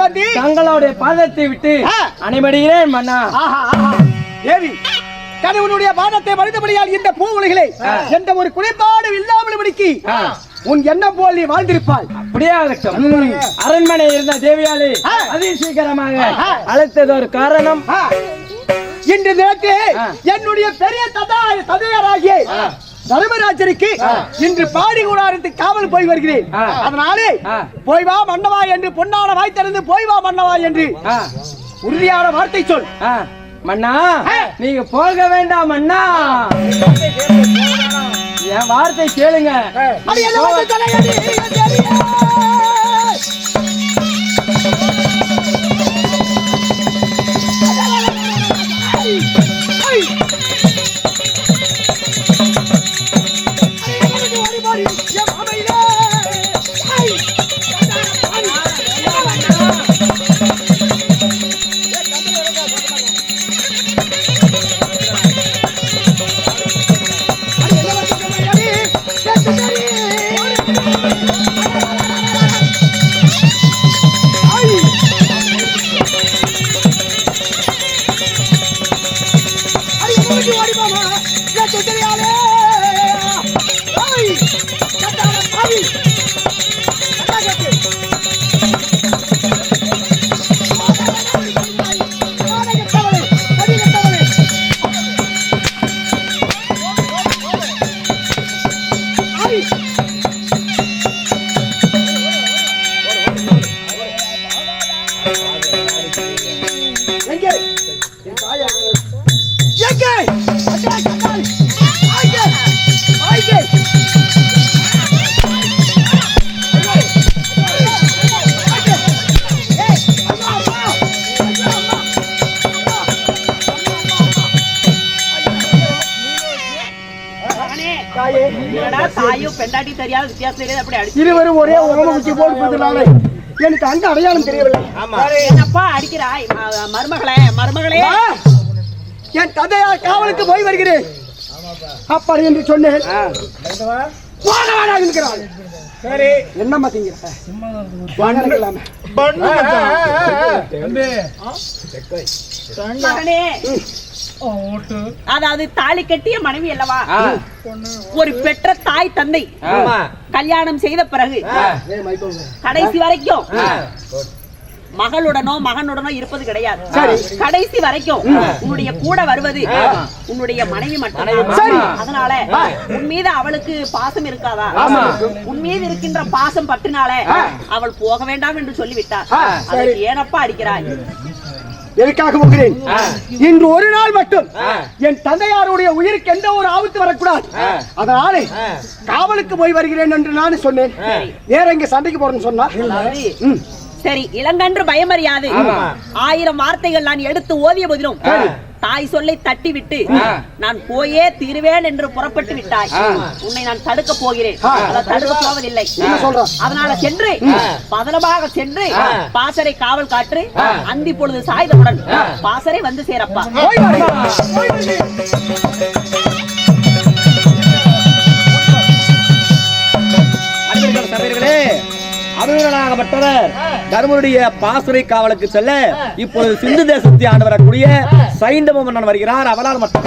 வந்து தங்களுடைய பாதத்தை விட்டு அனைவடுகிறேன் மன்னா. தேவி கடவுளுடைய பாதத்தை மனிதபடியால் இந்த பூ உலகிலே எந்த ஒரு குறைபாடு இல்லாமல் படிக்கி உன் எண்ணம் போல் நீ வாழ்ந்திருப்பாள். அப்படியே ஆகட்டும். அரண்மனை இருந்த தேவியாலே அதி சீக்கிரமாக அழைத்தது ஒரு காரணம். இன்று நேற்று என்னுடைய பெரிய தந்தையாராகிய தர்மராஜருக்கு இன்று பாடி கூடாரத்து காவல் போய் வருகிறேன். அதனாலே போய் வா மன்னவா என்று பொன்னான வாய் திறந்து போய் வா மன்னவா என்று உறுதியான வார்த்தை சொல். மன்னா நீங்க போக வேண்டாம் மன்னா, என் வார்த்தை கேளுங்க. இருவரும் ஒரே உடம்பு போடுறதுனால எனக்கு அங்க அடையாளம் தெரியவில்லை. என்னப்பா அடிக்கிறாய் மருமகளே? மருமகளே என் தந்தையார் காவலுக்கு போய் வருகிறேன் அப்படி என்று சொன்னேன். சரி என்ன மாத்தீங்க அதாவது தாலி கட்டிய மனைவி அல்லவா, ஒரு பெற்ற தாய் தந்தை கல்யாணம் செய்த பிறகு கடைசி வரைக்கும் மகளுடனோ மகனுடனோ இருப்பது கிடையாது. கடைசி வரைக்கும் உன்னுடைய கூட வருவது உன்னுடைய மனைவி மட்டும். அதனால உன் மீது அவளுக்கு பாசம் இருக்காதா? உன் மீது இருக்கின்ற பாசம் பற்றினால அவள் போக வேண்டாம் என்று சொல்லிவிட்டார். அதற்கு ஏனப்பா அடிக்கிறாய்? எதுக்காக போகிறேன்? இன்று ஒரு நாள் மட்டும் என் தந்தையாருடைய உயிருக்கு எந்த ஒரு ஆபத்து வரக்கூடாது. அதனால காவலுக்கு போய் வருகிறேன் என்று நான் சொன்னேன். வேற எங்க சண்டைக்கு போறேன்னு சொன்னா சரி. இளங்கன்று பயமறியாது 1000 வார்த்தைகள் நான் எடுத்து ஓதிய போதிலும் தாய் சொல்லை தட்டி விட்டு நான் போயே தீருவேன் என்று புறப்பட்டு விட்டாய். உன்னை நான் தடுக்க போகிறேன், தடுக்க போவதில்லை. அதனால சென்று பதனமாக சென்று பாசறை காவல் காற்று அந்தி பொழுது சாய்ந்தவுடன் பாசறை வந்து சேரப்பா. அபிமனாகப்பட்டவர் தர்மனுடைய பாசுரை காவலுக்கு செல்ல இப்பொழுது சிந்து தேசத்தை ஆண்டு வரக்கூடிய சைந்தவ மன்னன் வருகிறார். அவளால் மட்டும்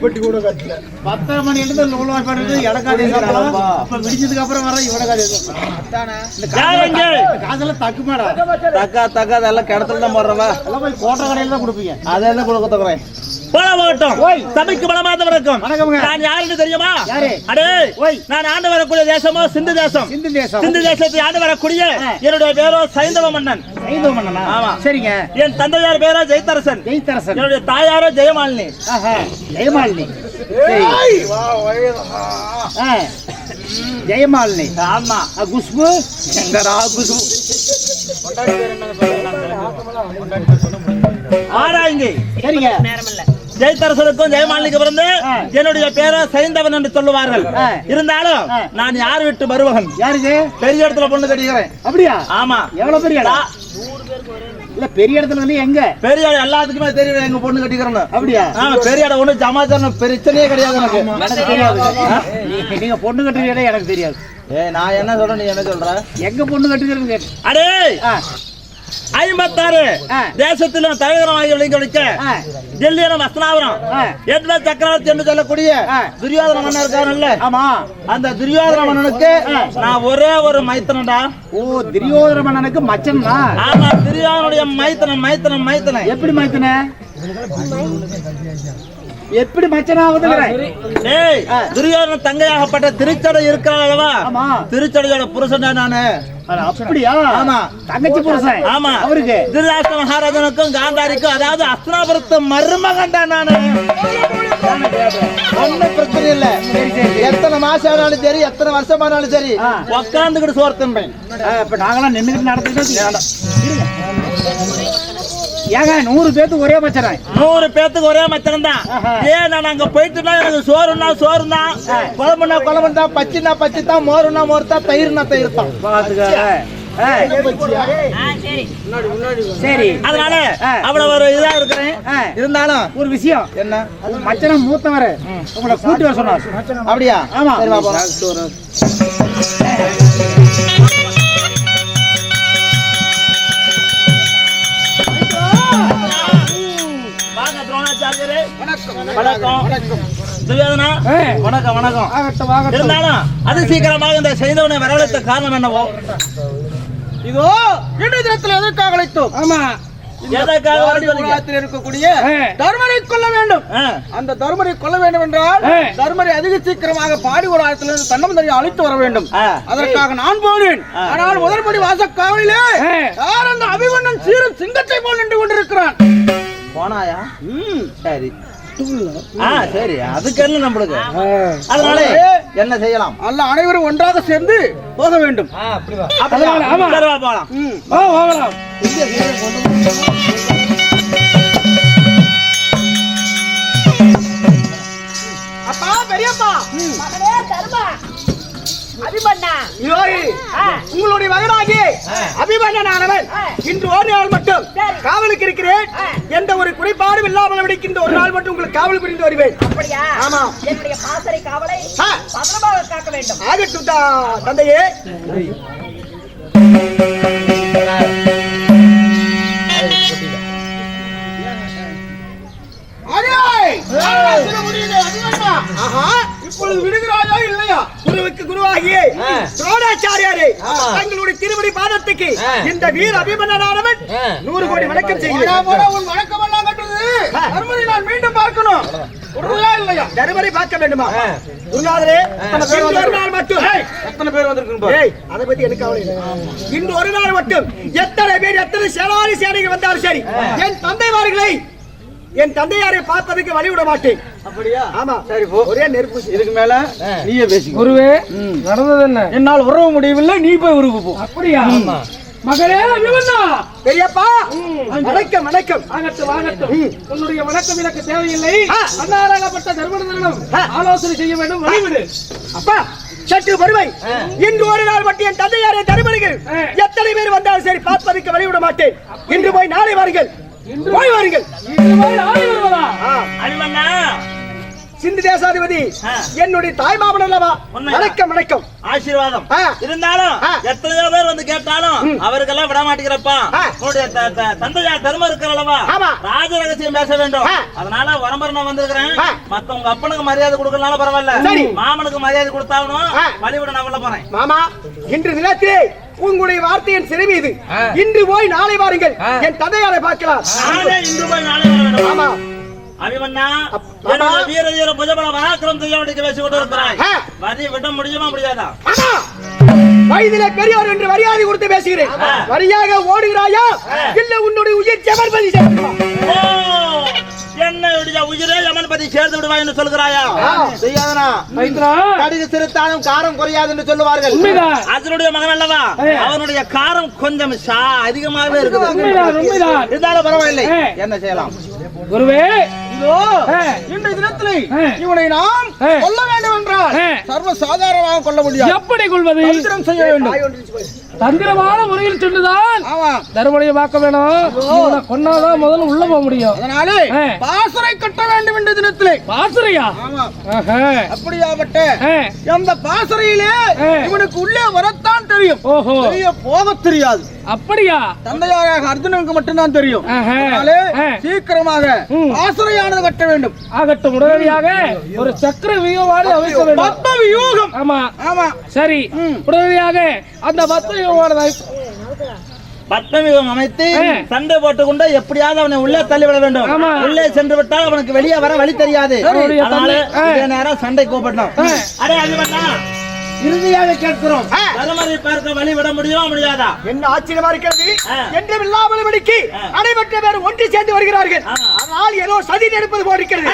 பெட்டி கூட கட்டல 10 மணி இருந்து நூல்வாய் பண்ணுறது இடக்காதே சாப்பிடலாம். அப்ப விடிச்சதுக்கு அப்புறம் வர இவடக்காதே காசெல்லாம் தக்குமாடா தக்கா அதெல்லாம் கிடத்துல தான் போடுறவா எல்லாம் போய் கோட்டை கடையில் தான் கொடுப்பீங்க. அதெல்லாம் கொடுக்க தக்குறேன். போகட்டும். சபைக்கு பலமாத வணக்கம். நான் யாருன்னு தெரியுமா? அடே நான் ஆண்டு வரக்கூடிய தேசமோ சிந்து தேசம். சிந்து தேசத்தை ஆண்டு வரக்கூடிய என்னுடைய பேரோ சைந்தவ மன்னன். சைந்தவ மன்னனா? ஆமா. சரிங்க. என் தந்தையார் பேரோ ஜெயதரசன். என்னுடைய தாயாரோ ஜெயமாலினி. ஜெயமாலினி. ஜெயமாலினி. ஆமா. குஷ்பு எங்கடா குஷ்பு? ஆராய்ங்க. சரிங்க. ஜெயதரசனுக்கும் ஜெயமாலினிக்கு பிறந்து என்னுடைய பேரை சைந்தவன் என்று சொல்லுவார்கள். இருந்தாலும் நான் யார் விட்டு மருமகன். யாருக்கு? பெரிய இடத்துல பொண்ணு கட்டிக்கிறேன். அப்படியா? ஆமா. எவ்வளவு பெரிய இடம்? இல்ல பெரிய இடத்துல வந்து எங்க? பெரிய இடம் எல்லாத்துக்குமே தெரியும் எங்க பொண்ணு கட்டிக்கிறோம். அப்படியா? பெரிய இடம் ஒண்ணு சமாச்சாரம் பிரச்சனையே கிடையாது எனக்கு தெரியாது. நீங்க பொண்ணு கட்டுற இடம் எனக்கு தெரியாது. நான் என்ன சொல்றேன் நீ என்ன சொல்ற? எங்க பொண்ணு கட்டுக்கிறேன்னு கேட்டு. அடே 56 தேசத்திலும் தலைவரமாகி விளங்க டெல்லியில வஸ்திராபுரம் எந்த சக்கரவர்த்தி என்று சொல்லக்கூடிய துரியோதன மன்னன் இருக்காருல்ல? ஆமா. அந்த துரியோதன மன்னனுக்கு நான் ஒரே ஒரு மைத்தனடா. ஓ, துரியோதன மன்னனுக்கு மச்சன்னா? ஆமா, துரியோதனுடைய மைத்தனம். எப்படி மைத்தன? எப்படி மச்சனாவது? துரியோதன தங்கையாகப்பட்ட திருச்சடை இருக்கிறாள் அல்லவா? திருச்சடையோட புருஷன் நானு. அப்படியா? ஆமா. தங்கச்சி புருஷன். ஆமா. அவருக்கு திருராஷ்டிர மகாராஜனுக்கும் காந்தாரிக்கும் அதாவது அஸ்தினாபுரத்து மருமகன் தான் நானு. ஒன்னும் பிரச்சனை இல்ல. எத்தனை மாசம் ஆனாலும் சரி, எத்தனை வருஷம் ஆனாலும் சரி, உட்காந்துக்கிட்டு சோறு தின்பேன். இப்ப நாங்களாம் நின்றுக்கிட்டு நடந்துக்கிட்டு ஏங்க 100 பேத்துக்கு ஒரே மச்சனம். 100 பேத்துக்கு ஒரே மச்சனம் தான். நான் அங்க போயிட்டுனா எனக்கு சோறுனா சோறு தான், குழம்புனா குழம்பு தான், பச்சினா பச்சி தான், மோருனா மோர் தான், தயிர்னா தயிர் தான். சரி, அதனால அவ்வளவு ஒரு இதா இருக்கிறேன். இருந்தாலும் ஒரு விஷயம் என்ன, மச்சனம் மூத்தவரு உங்களை கூட்டி வர சொன்னார். அப்படியா? ஆமா. இருந்தாலும் அது சீக்கிரமாக இந்த செய்தவனை வரவழைத்த காரணம் என்னவோ? இதோ இன்றைய தினத்தில் எதற்காக அழைத்தோம்? ஆமா, இருக்கக்கூடிய தர்மரை கொல்ல வேண்டும். அந்த தர்மரை கொல்ல வேண்டும் என்றால் தர்மரை அதிக சீக்கிரமாக பாடி ஒரு ஆயிரத்திலிருந்து தன்னமந்தரை அழைத்து வர வேண்டும். அதற்காக நான் போனேன். ஆனால் முதற்படி வாசக்காவலிலே யார் அந்த அபிமன்னன் சீரும் சிங்கத்தை போல் நின்று கொண்டிருக்கிறான். போனாயா? சரி சரி, அதுக்கு என்ன நம்மளுக்கு? அதனால என்ன செய்யலாம்? அல்ல, அனைவரும் ஒன்றாக சேர்ந்து போக வேண்டும். போகலாம். அப்பா, பெரியப்பா, உங்களுடைய மகனாகி அபிமன்னனானவன் இன்று ஒரு நாள் மட்டும் காவலுக்கு இருக்கிறேன். எந்த ஒரு குறைபாடும் இல்லாமல் விடுக்கின்ற ஒரு நாள் மட்டும் உங்களுக்கு காவல் புரிந்து வருவேன். ஆமா, என்னுடைய பாசறை காவலை பத்திரமாக காக்க வேண்டும். ஆகட்டும் தந்தையே. இப்பொழுது விடுகிறாயா இல்லையா? குருவுக்கு குருவாகியே துரோணாச்சாரியாரே, தங்களுடைய திருவடி பாதத்துக்கு இந்த வீர அபிமன்னனானவன் 100 கோடி வணக்கம் செய்கிறேன். உன் வணக்கம் எல்லாம் கட்டுறது தர்மரை நான் மீண்டும் பார்க்கணும். இல்லையா? தர்மரை பார்க்க வேண்டுமா? குருநாதரே, ஒரு நாள் மட்டும் எத்தனை பேர் வந்திருக்கு அதை பத்தி எனக்கு கவலை இல்லை. இன்று ஒரு நாள் மட்டும் எத்தனை பேர், எத்தனை சேனாதி சேனைகள் வந்தாலும் சரி, என் தந்தைமார்களை, என் தந்தையாரை பார்ப்பதற்கு வழி விட மாட்டேன். அப்படியா? ஆமா. சரி, ஒரே நெருப்பு. இதுக்கு மேல நீயே பேசி. குருவே, நடந்தது என்ன? என்னால் உறவு முடியவில்லை, நீ போய் உருவு போ. அப்படியா? மகளே அபிமன்னா, பெரியப்பா, வணக்கம். வணக்கம். ஆகட்டும். உன்னுடைய வணக்கம் எனக்கு தேவையில்லை. அன்னாராகப்பட்ட தர்மதரனும் ஆலோசனை செய்ய வேண்டும். வழிவிடு. அப்பா, சற்று வருவை. இன்று ஒரு நாள் மட்டும் என் தந்தையாரை தருமர்கள் எத்தனை பேர் வந்தாலும் சரி பார்ப்பதற்கு வழிவிட மாட்டேன். இன்று போய் நாளை வாருங்கள். சிந்து தேசாதிபதி ஆ. என்னுடைய தாய் மாமன் அல்லவா? உண்மையா? வணக்கம் வணக்கம். ஆசீர்வாதம் ஆ. இருந்தாலும் ஆ. எத்தனையோ பேர் வந்து கேட்டாலும் அவருக்கெல்லாம் விட மாட்டேங்கிறப்பா ஆ. உன்னுடைய தந்தையா தர்மம் இருக்கிறல்லவா ஆமா. ராஜ ரகசியம் பேச வேண்டும் ஆ. அதனால வரம்பரை நான் வந்திருக்கிறேன் ஆ. மத்த உங்க அப்பனுக்கு மரியாதை கொடுக்கறனால பரவாயில்ல சரி. மாமனுக்கு மரியாதை கொடுத்தாகணும் ஆ. வழிவிட நான் உள்ள போறேன் மாமா, இன்று தினத்திலே உங்களுடைய வார்த்தையின் சிறுமி இது. இன்று போய் நாளை வாருங்கள், என் தந்தையாரை பார்க்கலாம். நானே இன்று போய் நாளை வர வேண்டும் ஆமா. அபிமன்னா மாமா. என்னுடைய வீர வீர புஜபல பராக்கிரம் செய்ய வேண்டிய பேசி கொண்டு இருக்கிறாய் ஆ. வரி விட முடியுமா முடியாதா மாமா, வயதிலே பெரியவர் என்று மரியாதை கொடுத்து பேசுகிறேன். ஆ. வரியாக ஓடுகிறாயா இல்ல உன்னுடைய உயிர் ஜெபர்பதி சேர்த்துமா? ஓ என்னுடைய உயிரே யமன்பதி சேர்ந்து விடுவாய் என்று சொல்கிறாயா செய்யாதனா கடுகு சிறுத்தாலும் காரம் குறையாது என்று சொல்லுவார்கள். அதனுடைய மகன் அல்லவா அவனுடைய காரம் கொஞ்சம் அதிகமாகவே இருக்குது இருந்தாலும் பரவாயில்லை என்ன செய்யலாம் குருவே இதோ இன்றைய தினத்திலே இவனை நாம் கொல்ல வேண்டும் என்றால் சர்வ சாதாரணமாக கொல்ல முடியாது. எப்படி கொள்வது? தந்திரம் செய்ய வேண்டும். தந்திரமான முறையில் சென்றுதான் ஆமா. தர்மனையை பார்க்க வேணும். இவனை கொன்னாதான் முதல்ல உள்ள போக முடியும். அதனாலே பாசறை கட்ட வேண்டும் என்ற தினத்திலே. பாசறையா? ஆமா. ஆஹா. அப்படியாப்பட்ட ஆ. அந்த பாசறையிலே இவனுக்கு உள்ளே வரத்தான் தெரியும். ஓஹோ. வெளியே போக தெரியாது. அப்படியா? தந்தையாக அர்ஜுனனுக்கு மட்டும்தான் தெரியும். ஆஹா. அதனாலே ஆ. சீக்கிரமாக பாசறையானது கட்ட வேண்டும். ஆகட்டும், உடனடியாக ஒரு சக்கர வியூகமானது அமைக்க வேண்டும். பத்ம வியூகம். ஆமா ஆமா. சரி, உடனடியாக அந்த பத்ம வியூகமானது பத்மவியூகம் அமைத்து சண்டை போட்டுக்கொண்டு எப்படியாவது அவனை உள்ளே தள்ளிவிட வேண்டும். ஆமா. உள்ளே சென்று விட்டால் அவனுக்கு வெளியே வர வழி தெரியாது. அவனுடைய அதனால தந்தை- இதே நேரம் சண்டை கூப்பிடணும். அடே அபிமன்னா இறுதியாக கேட்கிறோம் தர்மரை பார்க்க வழி விட முடியுமா முடியாதா? என்ன ஆச்சரியமா இருக்கிறது. ஆ. என்றும் இல்லாமல் படிக்கு அனைவற்ற பேர் ஒன்று சேர்ந்து வருகிறார்கள். ஆ. அதனால் ஏதோ சதி நடப்பது போல் இருக்கிறது.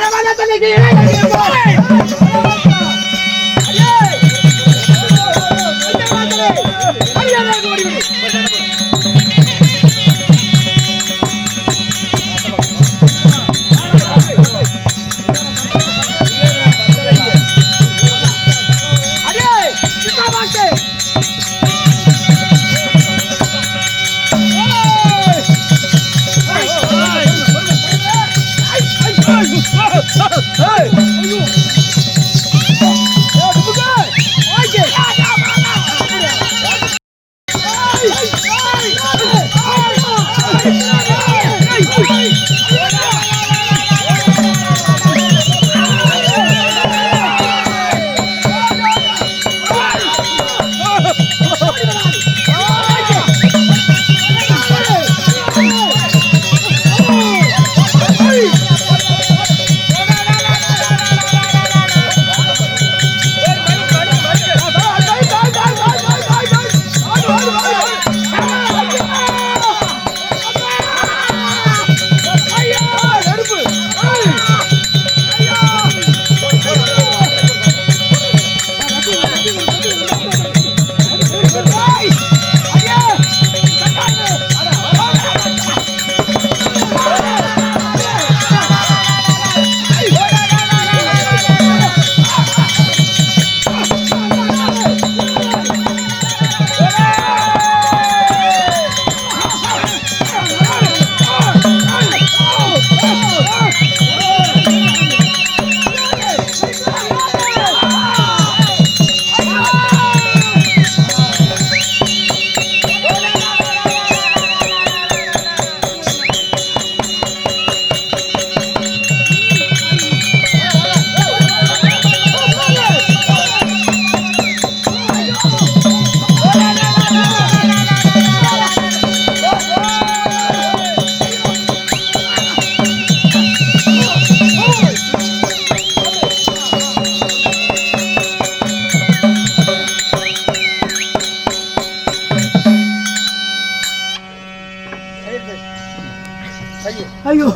ஐயோ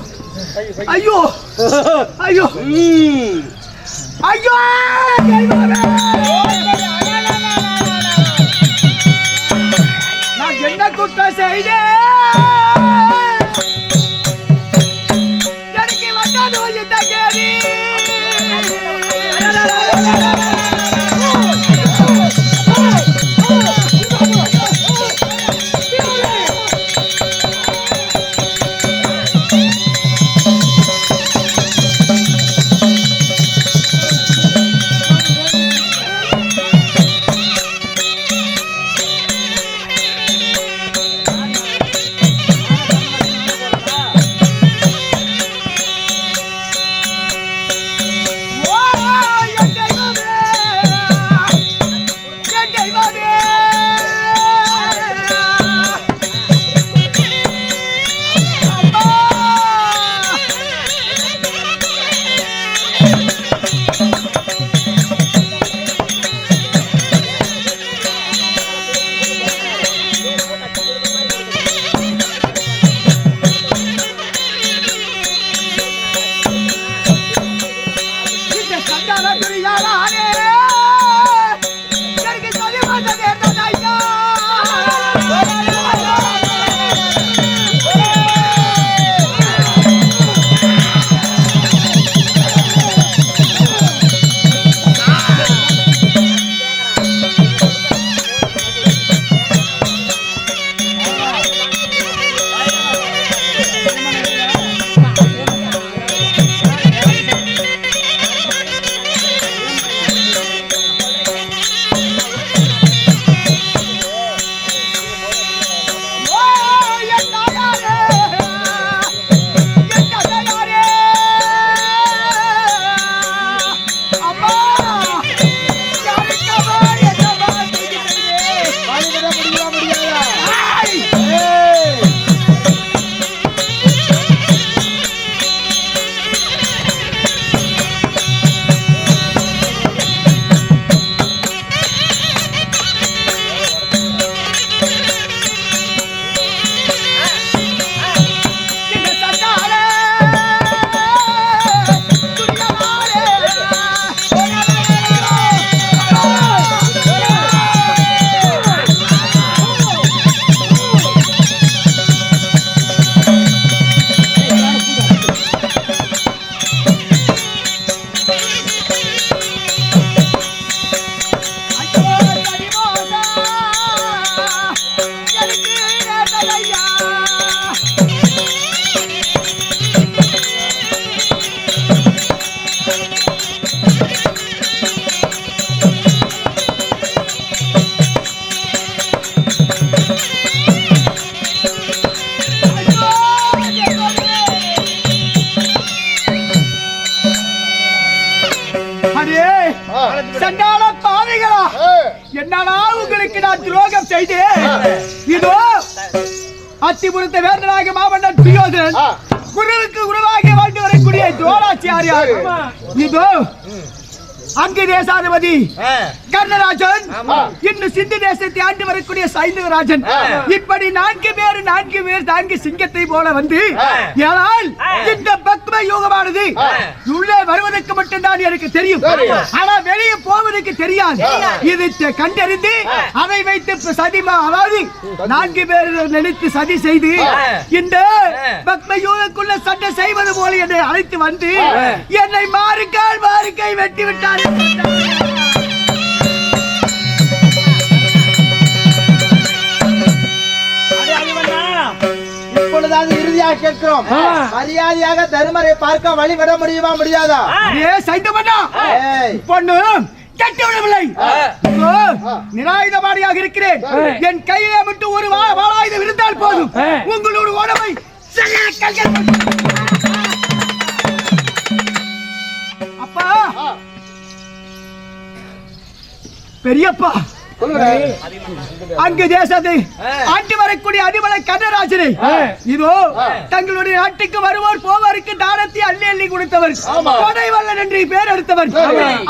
ஐயோ ஐயோ ஐயோ நான் என்ன குற்றம் செய்தேன்? எனக்கு வந்தாது கொஞ்சம் தங்கேரி. அத்திபுரத்தை வேந்தனாகிய மாமன்னன் துரியோதனன் குருவுக்கு குருவாகிய வாழ்ந்து வரக்கூடிய துரோணாச்சாரியார் இதோ அங்கு தேசாதிபதி கர்ணராஜன் இன்னும் சிந்து தேசத்தை ஆண்டு வரக்கூடிய சைந்தவராஜன் இப்படி 4 பேர் தாங்கி சிங்கத்தை போல வந்து ஏனால் இந்த பக்ம யோகமானது உள்ளே வருவதற்கு மட்டும்தான் எனக்கு தெரியும் ஆனா வெளியே போவதற்கு தெரியாது இதை கண்டறிந்து அதை வைத்து சதிமா அதாவது 4 பேர் நினைத்து சதி செய்து இந்த பக்ம யோகக்குள்ள சண்டை செய்வது போல என்னை அழைத்து வந்து என்னை மாறுக்கால் மாறுக்கை வெட்டி விட்டார். இப்பொழுதாவது இறுதியாக கேட்கிறோம் மரியாதையாக தருமரை பார்க்க வழி விட முடியுமா முடியாதா? பொண்ணு கட்டவிடவில்லை நிராயுதபாணியாக இருக்கிறேன் என் கையிலே மட்டும் ஒரு வாளாயுதம் இருந்தால் போதும் உங்களோட உடம்பை அப்பா பெரியப்பா அங்கு தேசத்தை ஆண்டு வரக்கூடிய அதிபலை கர்ணராஜனை இதோ தங்களுடைய நாட்டுக்கு வருவோர் போவோருக்கு தானத்தை அள்ளி அள்ளி கொடுத்தவர் கொடைவல்லன் என்று பேர் எடுத்தவர்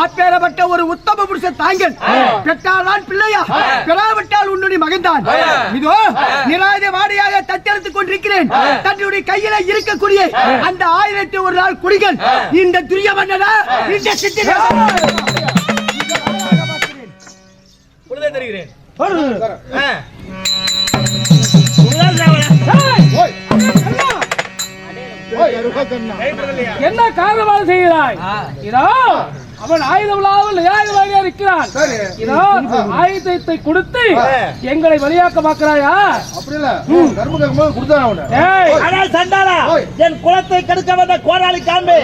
அப்பேறப்பட்ட ஒரு உத்தம புருஷ தாங்கள் பெற்றால் நான் பிள்ளையா பெறாவிட்டால் உன்னுடைய மகன்தான் இதோ நிராயுத வாடியாக தத்தெடுத்துக் கொண்டிருக்கிறேன் தன்னுடைய கையில இருக்கக்கூடிய அந்த 1001 நாள் குடிகள் இந்த துரிய மன்னனா இந்த சித்தி தருகிறேன் என்ன காரணமாக செய்கிறாய்? இதோ அவன் ஆயுதம் இல்லாமல் நியாயமாக இருக்கிறான். இதோ ஆயுதத்தை கொடுத்து எங்களை வழியாக்க பார்க்கிறாயா? அப்படி இல்ல கர்ம கர்மம் கொடுத்தானே. ஆனால் சண்டாளா, என் குலத்தை கெடுக்க வந்த கோடாலி காம்பே,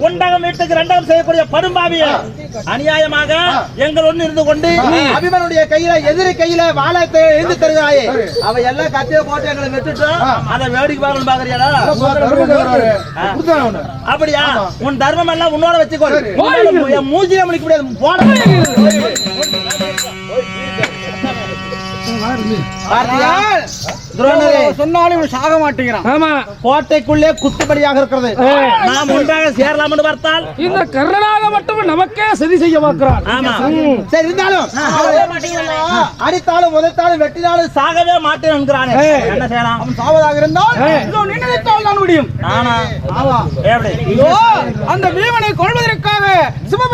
ஒண்டகம் வீட்டுக்கு ரெண்டகம் செய்யக்கூடிய படும்பாவிய அநியாயமாக எங்கள் ஒன்று இருந்து கொண்டு அபிமனுடைய கையில எதிரி கையில வாழத்தை எழுந்து தருகிறாயே அவ எல்லாம் கத்திய போட்டு எங்களை வெட்டுட்டோம். அதை வேடிக்கை பார்க்கணும் பாக்குறியாடா? கொடுத்தானே. அப்படியா? உன் தர்மம் எல்லாம் உன்னோட வச்சுக்கோ. மூஞ்சில முடிக்க முடியாது. போட சொன்னாலும் சாக மாட்டேங்கிறான். ஆமா, கோட்டைக்குள்ளே குத்துப்படியாக இருக்கிறது. நாம் ஒன்றாக சேரலாம் என்று பார்த்தால் இந்த கர்ணனாக மட்டும் நமக்கே சதி செய்ய பார்க்கிறான். ஆமா, சரி இருந்தாலும் அடித்தாலும் உதைத்தாலும் வெட்டினாலும் சாகவே மாட்டேன் என்கிறானே. என்ன செய்யலாம்? அவன் சாவதாக இருந்தால் இதோ நினைத்தால் நான் முடியும். நானா? ஆமா எப்படி? இதோ அந்த வீமனை கொள்வதற்காக சிவபெருமான்